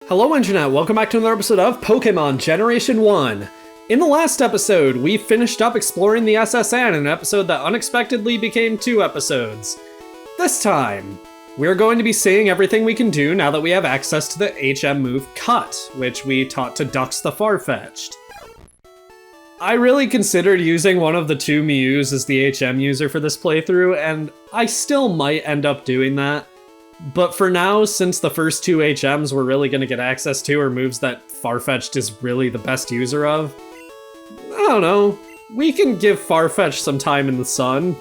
Hello Internet, welcome back to another episode of Pokémon Generation 1. In the last episode, we finished up exploring the SSN in an episode that unexpectedly became 2 episodes. This time, we're going to be seeing everything we can do now that we have access to the HM move Cut, which we taught to Dux the Farfetch'd. I really considered using one of the 2 Mews as the HM user for this playthrough, and I still might end up doing that. But for now, since the first 2 HMs we're really going to get access to are moves that Farfetch'd is really the best user of, I don't know, we can give Farfetch'd some time in the sun.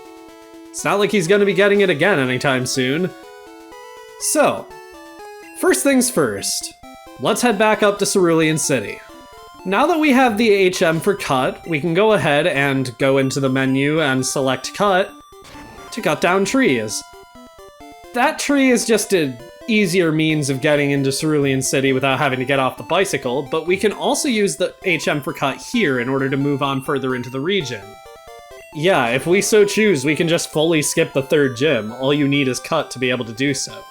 It's not like he's going to be getting it again anytime soon. So, first things first, let's head back up to Vermillion City. Now that we have the HM for Cut, we can go ahead and go into the menu and select Cut to cut down trees. That tree is just an easier means of getting into Vermillion City without having to get off the bicycle, but we can also use the HM for Cut here in order to move on further into the region. Yeah, if we so choose, we can just fully skip the 3rd gym. All you need is Cut to be able to do so.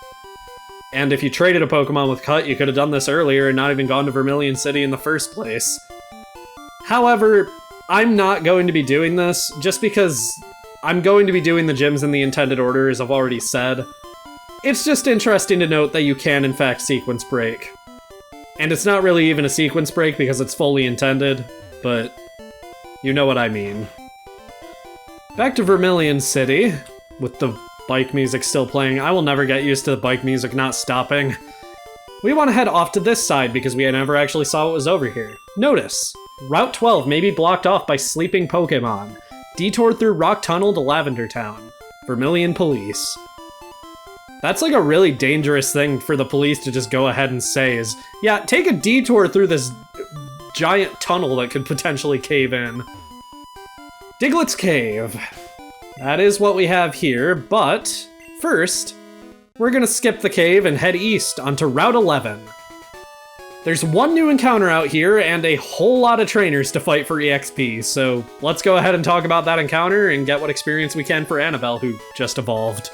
And if you traded a Pokemon with Cut, you could have done this earlier and not even gone to Vermillion City in the first place. However, I'm not going to be doing this, just because I'm going to be doing the gyms in the intended order, as I've already said. It's just interesting to note that you can, in fact, sequence break. And it's not really even a sequence break because it's fully intended, but you know what I mean. Back to Vermillion City, with the bike music still playing. I will never get used to the bike music not stopping. We want to head off to this side because we never actually saw what was over here. Notice, Route 12 may be blocked off by sleeping Pokemon. Detour through Rock Tunnel to Lavender Town. Vermillion Police. That's like a really dangerous thing for the police to just go ahead and say is, yeah, take a detour through this giant tunnel that could potentially cave in. Diglett's Cave. That is what we have here, but first, we're gonna skip the cave and head east onto Route 11. There's one new encounter out here and a whole lot of trainers to fight for EXP, so let's go ahead and talk about that encounter and get what experience we can for Annabelle, who just evolved.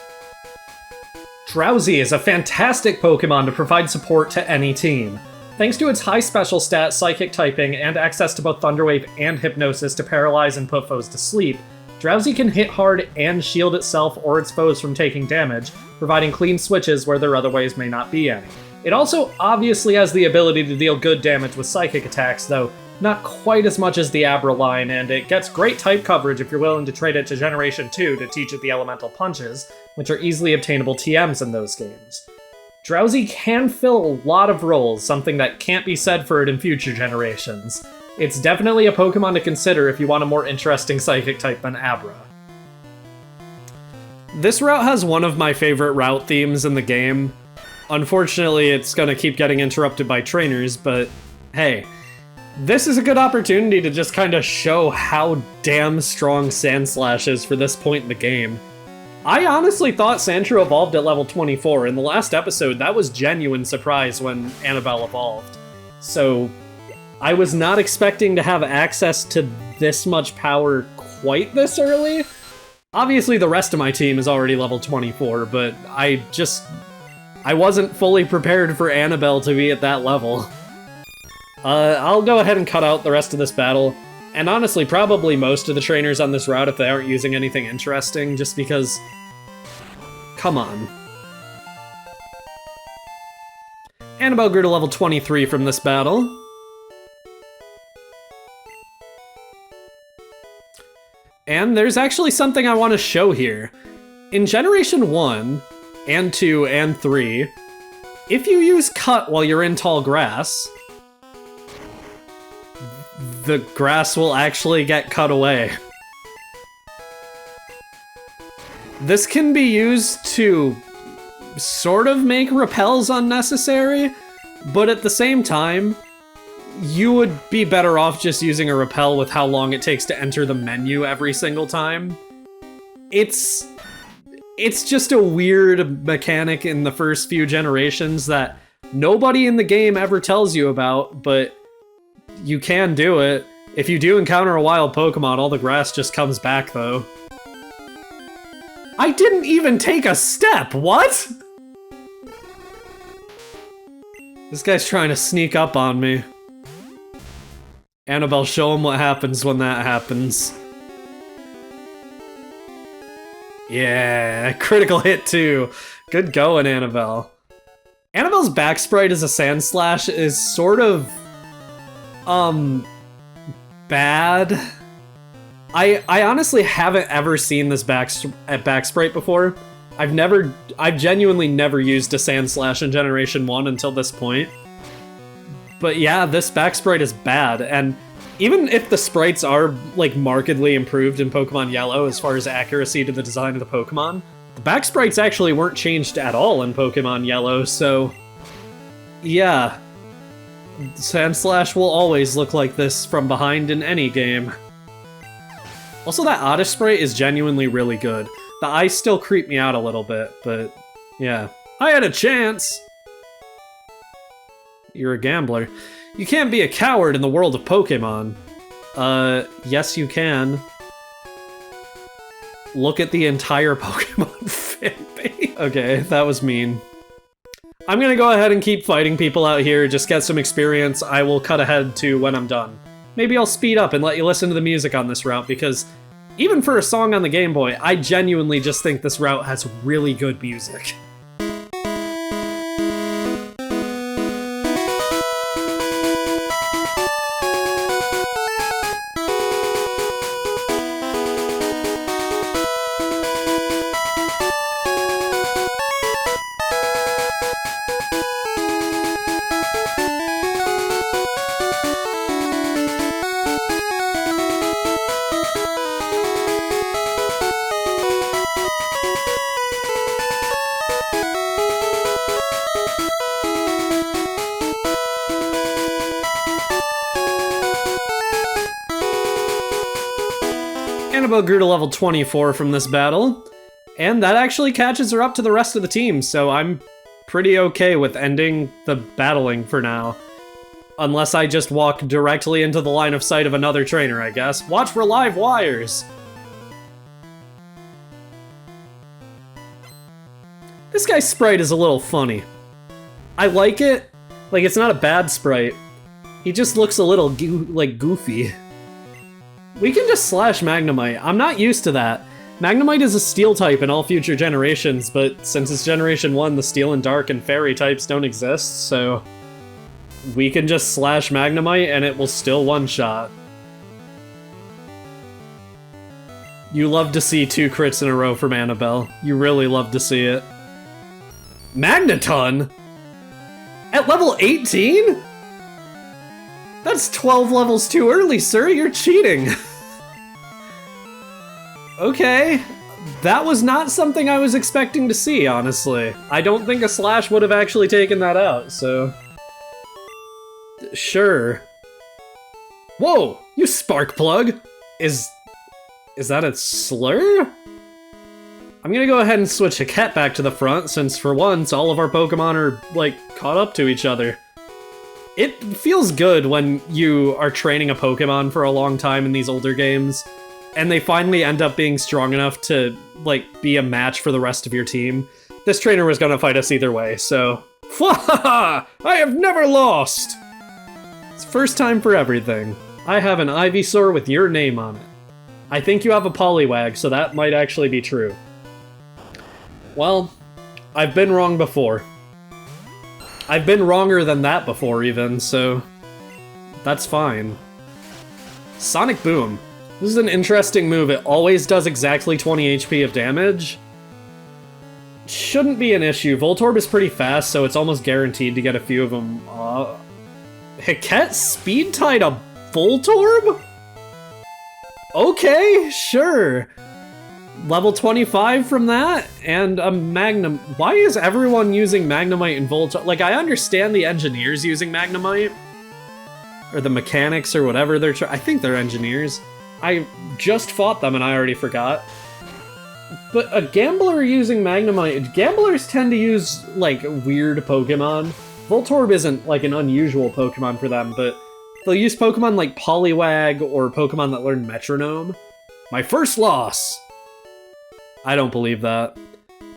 Drowsy is a fantastic Pokemon to provide support to any team. Thanks to its high special stat, psychic typing, and access to both Thunder Wave and Hypnosis to paralyze and put foes to sleep, Drowsy can hit hard and shield itself or its foes from taking damage, providing clean switches where there otherwise may not be any. It also obviously has the ability to deal good damage with psychic attacks, though not quite as much as the Abra line, and it gets great type coverage if you're willing to trade it to Generation 2 to teach it the elemental punches, which are easily obtainable TMs in those games. Drowsy can fill a lot of roles, something that can't be said for it in future generations. It's definitely a Pokemon to consider if you want a more interesting psychic type than Abra. This route has one of my favorite route themes in the game. Unfortunately, it's gonna keep getting interrupted by trainers, but hey, this is a good opportunity to just kind of show how damn strong Sandslash is for this point in the game. I honestly thought Sandshrew evolved at level 24. In the last episode, that was genuine surprise when Annabelle evolved. So, I was not expecting to have access to this much power quite this early. Obviously, the rest of my team is already level 24, but I wasn't fully prepared for Annabelle to be at that level. I'll go ahead and cut out the rest of this battle, and honestly, probably most of the trainers on this route if they aren't using anything interesting, just because... Come on. Annabelle grew to level 23 from this battle. And there's actually something I want to show here. In Generation 1, and 2, and 3, if you use Cut while you're in tall grass, the grass will actually get cut away. This can be used to sort of make repels unnecessary, but at the same time, you would be better off just using a repel with how long it takes to enter the menu every single time. It's just a weird mechanic in the first few generations that nobody in the game ever tells you about, but you can do it. If you do encounter a wild Pokemon, all the grass just comes back, though. I didn't even take a step, what? This guy's trying to sneak up on me. Annabelle, show him what happens when that happens. Yeah, critical hit too. Good going, Annabelle. Annabelle's back sprite as a Sand Slash is sort of... bad. I honestly haven't ever seen this back sprite before. I've genuinely never used a Sand Slash in Generation 1 until this point. But yeah, this back sprite is bad, and even if the sprites are, like, markedly improved in Pokemon Yellow as far as accuracy to the design of the Pokemon, the back sprites actually weren't changed at all in Pokemon Yellow, so... yeah. Sand Slash will always look like this from behind in any game. Also, that Oddish sprite is genuinely really good. The eyes still creep me out a little bit, but yeah. I had a chance! You're a gambler. You can't be a coward in the world of Pokemon. Yes you can. Look at the entire Pokemon fanpage. Okay, that was mean. I'm gonna go ahead and keep fighting people out here, just get some experience. I will cut ahead to when I'm done. Maybe I'll speed up and let you listen to the music on this route, because even for a song on the Game Boy, I genuinely just think this route has really good music. Annabelle grew to level 24 from this battle, and that actually catches her up to the rest of the team, so I'm pretty okay with ending the battling for now. Unless I just walk directly into the line of sight of another trainer, I guess. Watch for live wires! This guy's sprite is a little funny. I like it. Like, it's not a bad sprite. He just looks a little, goofy. We can just slash Magnemite. I'm not used to that. Magnemite is a steel type in all future generations, but since it's Generation 1, the steel and dark and fairy types don't exist, so... we can just slash Magnemite and it will still one-shot. You love to see 2 crits in a row from Annabelle. You really love to see it. Magneton? At level 18? That's 12 levels too early, sir. You're cheating. Okay. That was not something I was expecting to see, honestly. I don't think a slash would have actually taken that out, so... sure. Whoa! You spark plug! Is that a slur? I'm gonna go ahead and switch Haket back to the front, since for once, all of our Pokemon are, like, caught up to each other. It feels good when you are training a Pokemon for a long time in these older games, and they finally end up being strong enough to, like, be a match for the rest of your team. This trainer was gonna fight us either way, so... Fwahaha! I have never lost! It's first time for everything. I have an Ivysaur with your name on it. I think you have a Poliwag, so that might actually be true. Well, I've been wrong before. I've been wronger than that before, even, so... that's fine. Sonic Boom. This is an interesting move. It always does exactly 20 HP of damage. Shouldn't be an issue. Voltorb is pretty fast, so it's almost guaranteed to get a few of them. Haket speed-tied a Voltorb? Okay, sure. Level 25 from that, and a Magnum. Why is everyone using Magnemite and Voltorb? Like, I understand the engineers using Magnemite. Or the mechanics or whatever they're I think they're engineers. I just fought them and I already forgot. But a gambler using Magnemite, gamblers tend to use, like, weird Pokemon. Voltorb isn't, like, an unusual Pokemon for them, but they'll use Pokemon like Poliwag or Pokemon that learn Metronome. My first loss! I don't believe that.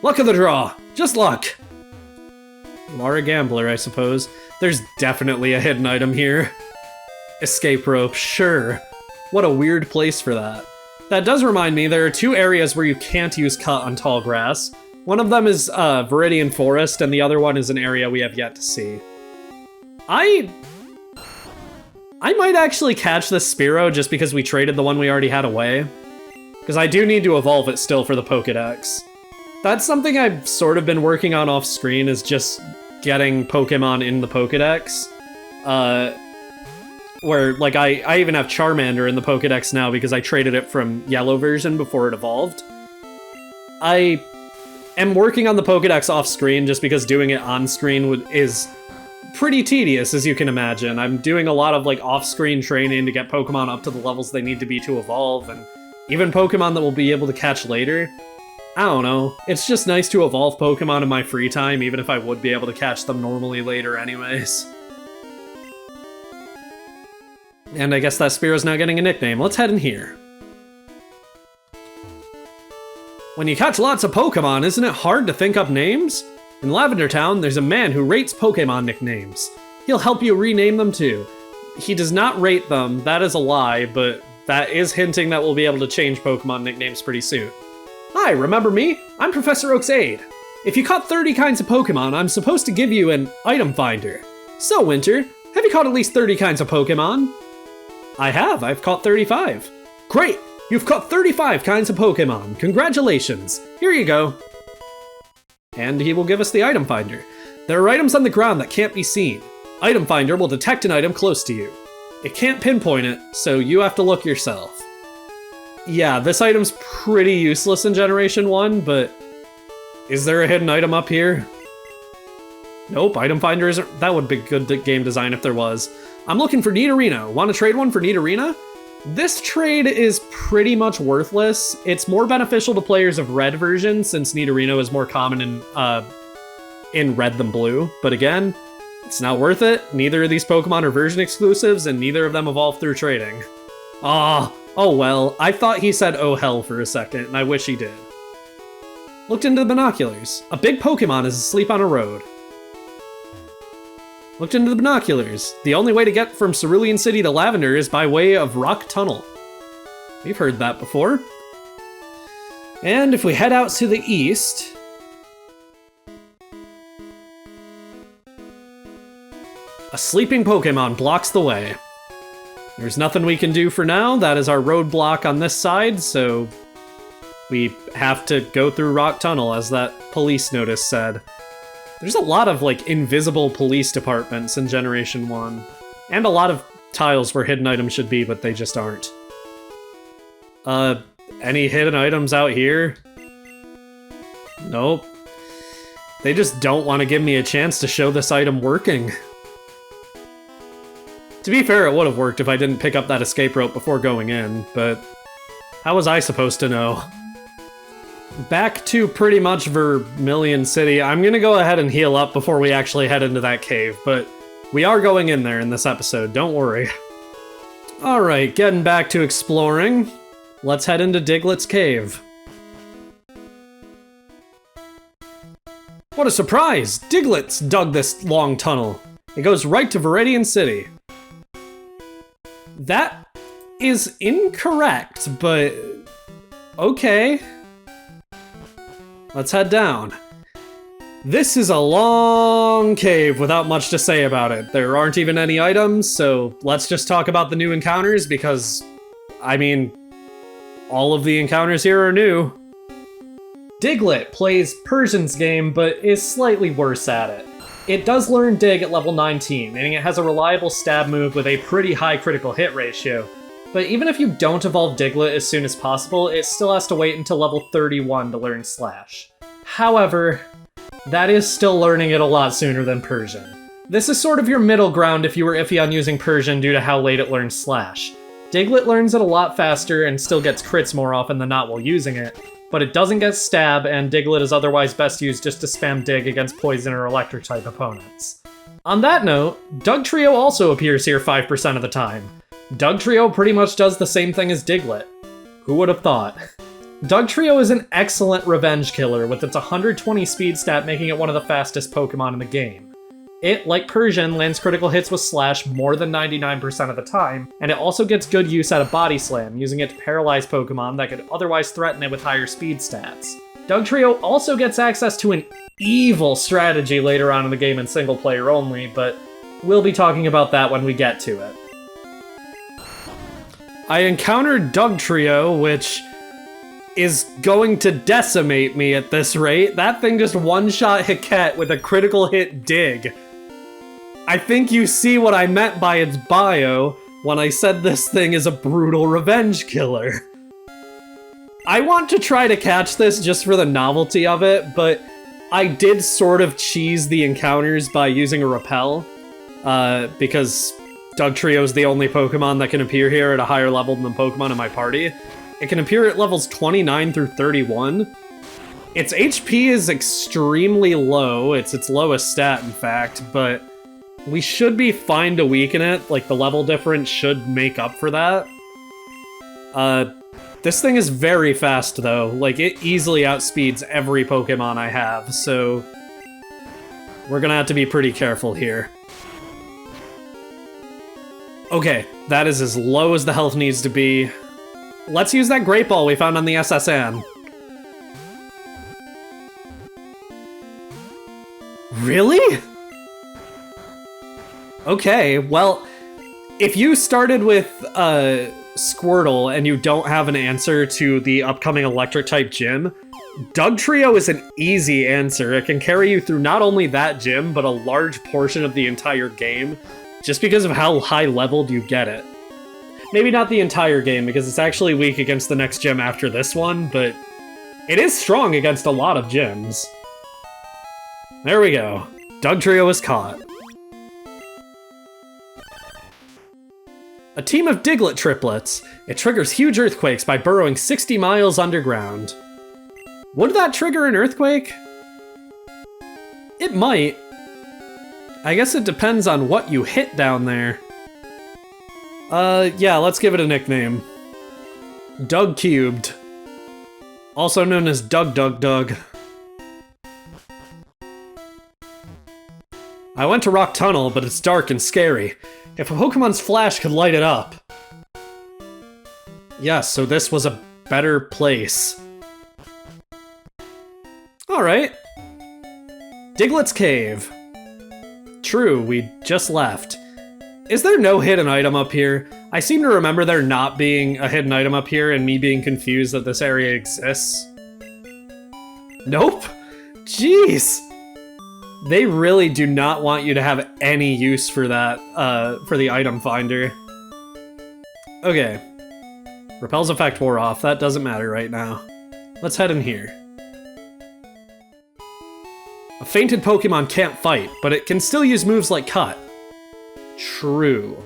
Luck of the draw! Just luck! You are a gambler, I suppose. There's definitely a hidden item here. Escape rope, sure. What a weird place for that. That does remind me, there are 2 areas where you can't use cut on tall grass. One of them is Viridian Forest, and the other one is an area we have yet to see. I might actually catch this Spearow just because we traded the one we already had away. Because I do need to evolve it still for the Pokédex. That's something I've sort of been working on off screen, is just getting Pokemon in the Pokédex. Where, like, I even have Charmander in the Pokédex now because I traded it from Yellow version before it evolved. I am working on the Pokédex off screen just because doing it on screen is pretty tedious, as you can imagine. I'm doing a lot of, like, off-screen training to get Pokemon up to the levels they need to be to evolve, and even Pokemon that we'll be able to catch later. I don't know. It's just nice to evolve Pokemon in my free time, even if I would be able to catch them normally later anyways. And I guess that Spearow's now getting a nickname. Let's head in here. When you catch lots of Pokemon, isn't it hard to think up names? In Lavender Town, there's a man who rates Pokemon nicknames. He'll help you rename them too. He does not rate them, that is a lie, but that is hinting that we'll be able to change Pokemon nicknames pretty soon. Hi, remember me? I'm Professor Oak's aide. If you caught 30 kinds of Pokemon, I'm supposed to give you an item finder. So, Winter, have you caught at least 30 kinds of Pokemon? I have, I've caught 35. Great! You've caught 35 kinds of Pokemon. Congratulations. Here you go. And he will give us the item finder. There are items on the ground that can't be seen. Item finder will detect an item close to you. It can't pinpoint it, so you have to look yourself. Yeah, this item's pretty useless in Generation 1, but is there a hidden item up here? Nope, item finder isn't. That would be good game design if there was. I'm looking for Nidorino. Want to trade one for Nidorina? This trade is pretty much worthless. It's more beneficial to players of red version since Nidorino is more common in red than blue. But again, it's not worth it. Neither of these Pokemon are version exclusives, and neither of them evolve through trading. Oh well. I thought he said oh hell for a second, and I wish he did. Looked into the binoculars. A big Pokemon is asleep on a road. Looked into the binoculars. The only way to get from Vermillion City to Lavender is by way of Rock Tunnel. We've heard that before. And if we head out to the east... a sleeping Pokemon blocks the way. There's nothing we can do for now. That is our roadblock on this side, so... we have to go through Rock Tunnel, as that police notice said. There's a lot of, like, invisible police departments in Generation 1. And a lot of tiles where hidden items should be, but they just aren't. Any hidden items out here? Nope. They just don't want to give me a chance to show this item working. To be fair, it would have worked if I didn't pick up that escape rope before going in, but how was I supposed to know? Back to pretty much Vermillion City. I'm gonna go ahead and heal up before we actually head into that cave, but we are going in there in this episode, don't worry. Alright, getting back to exploring. Let's head into Diglett's cave. What a surprise! Diglett's dug this long tunnel. It goes right to Vermillion City. That is incorrect, but okay. Let's head down. This is a long cave without much to say about it. There aren't even any items, so let's just talk about the new encounters because, I mean, all of the encounters here are new. Diglett plays Persian's game, but is slightly worse at it. It does learn Dig at level 19, meaning it has a reliable stab move with a pretty high critical hit ratio. But even if you don't evolve Diglett as soon as possible, it still has to wait until level 31 to learn Slash. However, that is still learning it a lot sooner than Persian. This is sort of your middle ground if you were iffy on using Persian due to how late it learns Slash. Diglett learns it a lot faster and still gets crits more often than not while using it, but it doesn't get Stab, and Diglett is otherwise best used just to spam Dig against Poison or Electric type opponents. On that note, Dugtrio also appears here 5% of the time. Dugtrio pretty much does the same thing as Diglett. Who would have thought? Dugtrio is an excellent revenge killer with its 120 speed stat making it one of the fastest Pokemon in the game. It, like Persian, lands critical hits with Slash more than 99% of the time, and it also gets good use out of Body Slam, using it to paralyze Pokemon that could otherwise threaten it with higher speed stats. Dugtrio also gets access to an evil strategy later on in the game in single player only, but we'll be talking about that when we get to it. I encountered Dugtrio, which is going to decimate me at this rate. That thing just one-shot Hiket with a critical hit dig. I think you see what I meant by its bio when I said this thing is a brutal revenge killer. I want to try to catch this just for the novelty of it, but I did sort of cheese the encounters by using a repel, because Dugtrio is the only Pokemon that can appear here at a higher level than the Pokemon in my party. It can appear at levels 29 through 31. Its HP is extremely low. It's its lowest stat, in fact, but we should be fine to weaken it. Like, the level difference should make up for that. This thing is very fast, though. Like, it easily outspeeds every Pokemon I have, so we're gonna have to be pretty careful here. Okay, that is as low as the health needs to be. Let's use that Great Ball we found on the SSN. Really? Okay, well, if you started with Squirtle and you don't have an answer to the upcoming Electric-type gym, Dugtrio is an easy answer. It can carry you through not only that gym, but a large portion of the entire game, just because of how high-leveled you get it. Maybe not the entire game, because it's actually weak against the next gym after this one, but it is strong against a lot of gyms. There we go. Dugtrio is caught. A team of Diglett triplets. It triggers huge earthquakes by burrowing 60 miles underground. Would that trigger an earthquake? It might. I guess it depends on what you hit down there. Yeah, let's give it a nickname. Doug Cubed. Also known as Doug Doug Doug. I went to Rock Tunnel, but it's dark and scary. If a Pokemon's flash could light it up. Yes, so this was a better place. Alright. Diglett's Cave. True, we just left. Is there no hidden item up here? I seem to remember there not being a hidden item up here and me being confused that this area exists. Nope. Jeez. They really do not want you to have any use for that, for the item finder. Okay. Repel's effect wore off. That doesn't matter right now. Let's head in here. A fainted Pokemon can't fight, but it can still use moves like Cut. True.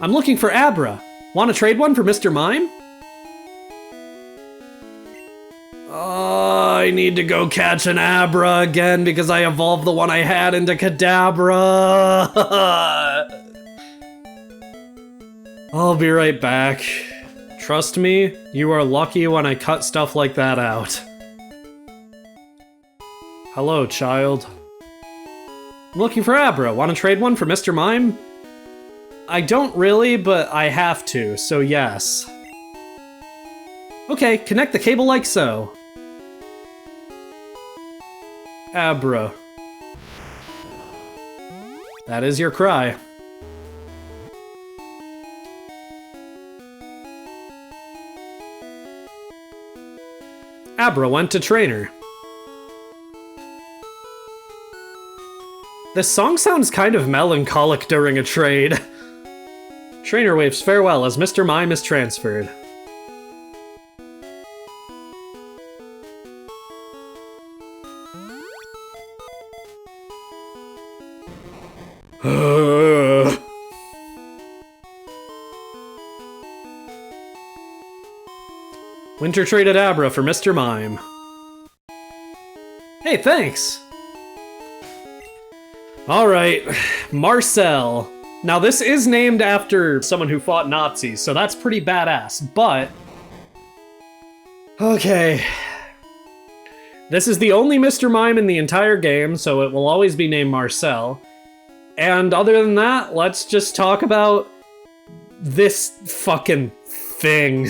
I'm looking for Abra. Want to trade one for Mr. Mime? I need to go catch an Abra again because I evolved the one I had into Kadabra. I'll be right back. Trust me, you are lucky when I cut stuff like that out. Hello, child. I'm looking for Abra. Want to trade one for Mr. Mime? I don't really, but I have to, so yes. Okay, connect the cable like so. Abra. That is your cry. Abra went to trainer. This song sounds kind of melancholic during a trade. Trainer waves farewell as Mr. Mime is transferred. Winter traded Abra for Mr. Mime. Hey, thanks! Alright, Marcel. Now this is named after someone who fought Nazis, so that's pretty badass, but... Okay. This is the only Mr. Mime in the entire game, so it will always be named Marcel. And other than that, let's just talk about this fucking thing.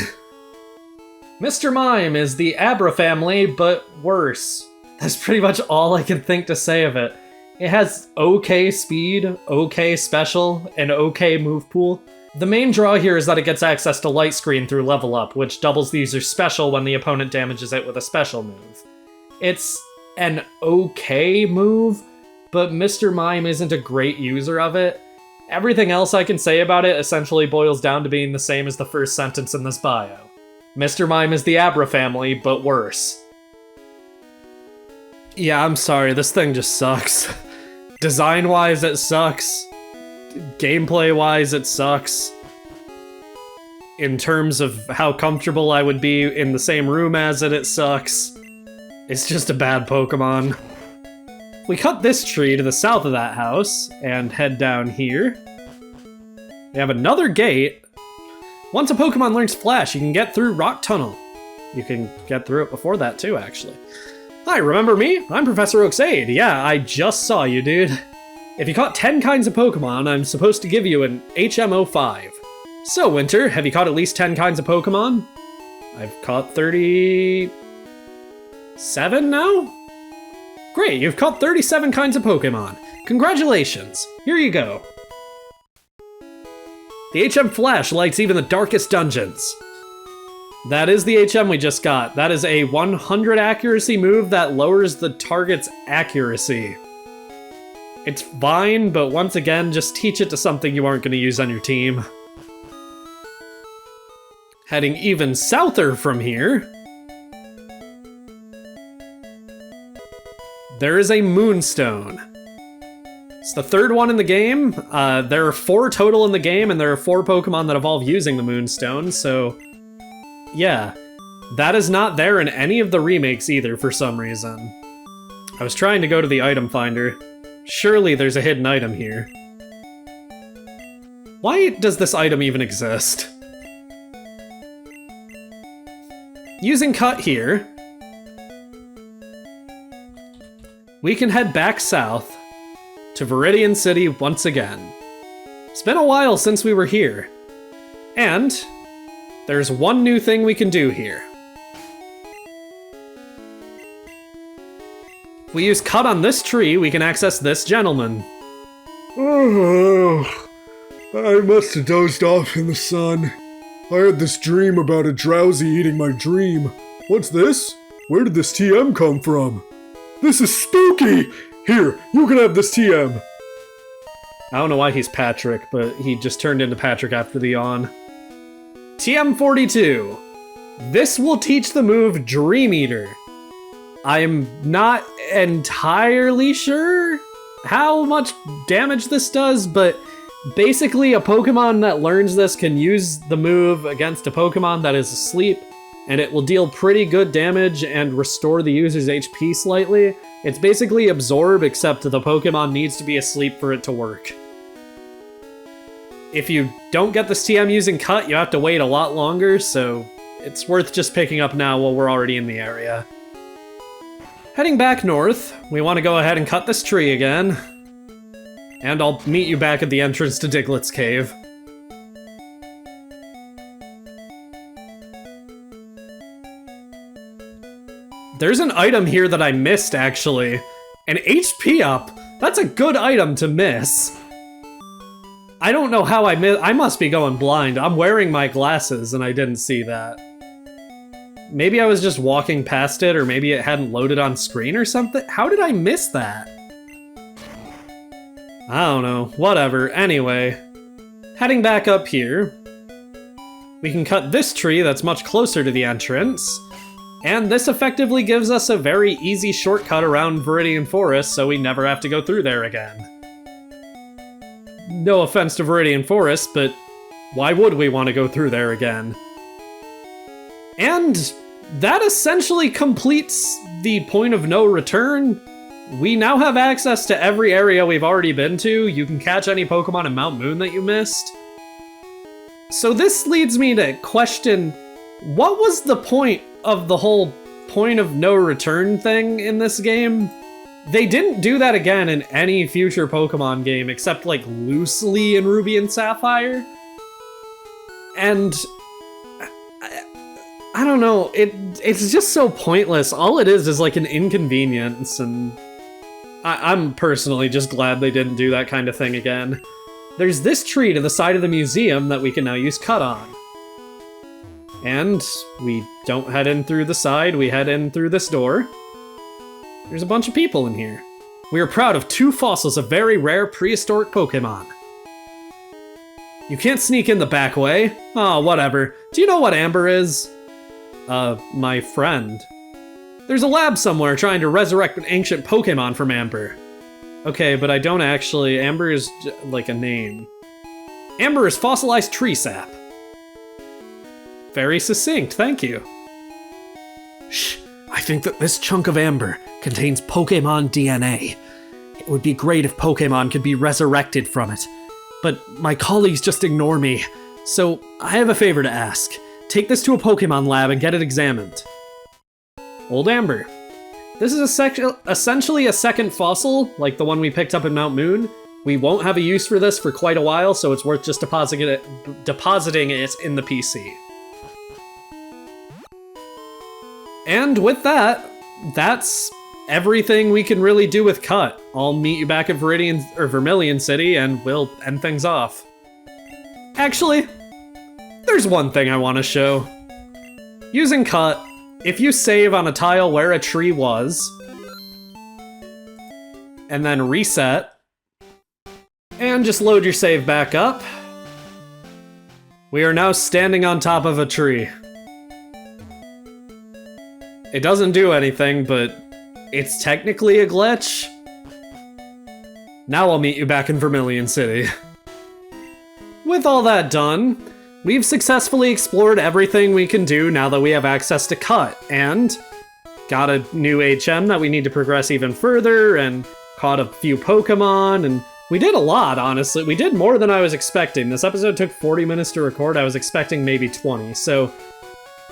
Mr. Mime is the Abra family, but worse. That's pretty much all I can think to say of it. It has okay speed, okay special, and okay move pool. The main draw here is that it gets access to Light Screen through Level Up, which doubles the user's special when the opponent damages it with a special move. It's an okay move, but Mr. Mime isn't a great user of it. Everything else I can say about it essentially boils down to being the same as the first sentence in this bio. Mr. Mime is the Abra family, but worse. Yeah, I'm sorry, this thing just sucks. Design-wise, it sucks. Gameplay-wise, it sucks. In terms of how comfortable I would be in the same room as it, it sucks. It's just a bad Pokemon. If we cut this tree to the south of that house and head down here, we have another gate. Once a Pokemon learns Flash, you can get through Rock Tunnel. You can get through it before that too, actually. Hi, remember me? I'm Professor Oak's aide. Yeah, I just saw you, dude. If you caught 10 kinds of Pokemon, I'm supposed to give you an HM05. So, Winter, have you caught at least 10 kinds of Pokemon? I've caught 37 now? Great, you've caught 37 kinds of Pokemon. Congratulations. Here you go. The HM Flash lights even the darkest dungeons. That is the HM we just got. That is a 100 accuracy move that lowers the target's accuracy. It's fine, but once again, just teach it to something you aren't going to use on your team. Heading even souther from here, there is a Moonstone. It's the third one in the game. There are 4 total in the game, and there are 4 Pokemon that evolve using the Moonstone, so yeah. That is not there in any of the remakes either, for some reason. I was trying to go to the item finder. Surely there's a hidden item here. Why does this item even exist? Using Cut here, we can head back south to Vermillion City once again. It's been a while since we were here, and there's one new thing we can do here. If we use Cut on this tree, we can access this gentleman. Oh, I must have dozed off in the sun. I had this dream about a drowsy eating my dream. What's this? Where did this TM come from? This is spooky! Here, you can have this TM. I don't know why he's Patrick, but he just turned into Patrick after the yawn. TM42. This will teach the move Dream Eater. I'm not entirely sure how much damage this does, but basically a Pokemon that learns this can use the move against a Pokemon that is asleep, and it will deal pretty good damage and restore the user's HP slightly. It's basically Absorb, except the Pokemon needs to be asleep for it to work. If you don't get this TM using Cut, you have to wait a lot longer, so it's worth just picking up now while we're already in the area. Heading back north, we want to go ahead and cut this tree again. And I'll meet you back at the entrance to Diglett's Cave. There's an item here that I missed, actually. An HP up. That's a good item to miss. I don't know how I must be going blind. I'm wearing my glasses and I didn't see that. Maybe I was just walking past it, or maybe it hadn't loaded on screen or something. How did I miss that? I don't know. Whatever. Anyway, heading back up here, we can cut this tree that's much closer to the entrance, and this effectively gives us a very easy shortcut around Viridian Forest, so we never have to go through there again. No offense to Viridian Forest, but why would we want to go through there again? And that essentially completes the point of no return. We now have access to every area we've already been to. You can catch any Pokemon in Mount Moon that you missed. So this leads me to question, what was the point of the whole point of no return thing in this game. They didn't do that again in any future Pokemon game except like loosely in Ruby and Sapphire. And I don't know, it's just so pointless. All it is like an inconvenience, and I'm personally just glad they didn't do that kind of thing again. There's this tree to the side of the museum that we can now use Cut on. And we don't head in through the side, we head in through this door. There's a bunch of people in here. We are proud of 2 fossils of very rare prehistoric Pokémon. You can't sneak in the back way. Oh, whatever. Do you know what Amber is? My friend. There's a lab somewhere trying to resurrect an ancient Pokémon from Amber. Okay, but I don't actually... Amber is like a name. Amber is fossilized tree sap. Very succinct, thank you. Shh, I think that this chunk of amber contains Pokémon DNA. It would be great if Pokémon could be resurrected from it. But my colleagues just ignore me. So I have a favor to ask. Take this to a Pokémon lab and get it examined. Old Amber. This is essentially a second fossil, like the one we picked up in Mount Moon. We won't have a use for this for quite a while, so it's worth just depositing it in the PC. And with that, that's everything we can really do with Cut. I'll meet you back at Vermillion City, and we'll end things off. Actually, there's one thing I want to show. Using Cut, if you save on a tile where a tree was, and then reset, and just load your save back up, we are now standing on top of a tree. It doesn't do anything, but it's technically a glitch. Now I'll meet you back in Vermillion City. With all that done, we've successfully explored everything we can do now that we have access to Cut, and got a new HM that we need to progress even further, and caught a few Pokemon, and we did a lot, honestly. We did more than I was expecting. This episode took 40 minutes to record. I was expecting maybe 20, so...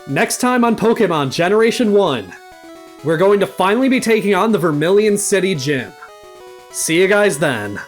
Next time on Pokemon Generation 1, we're going to finally be taking on the Vermillion City Gym. See you guys then.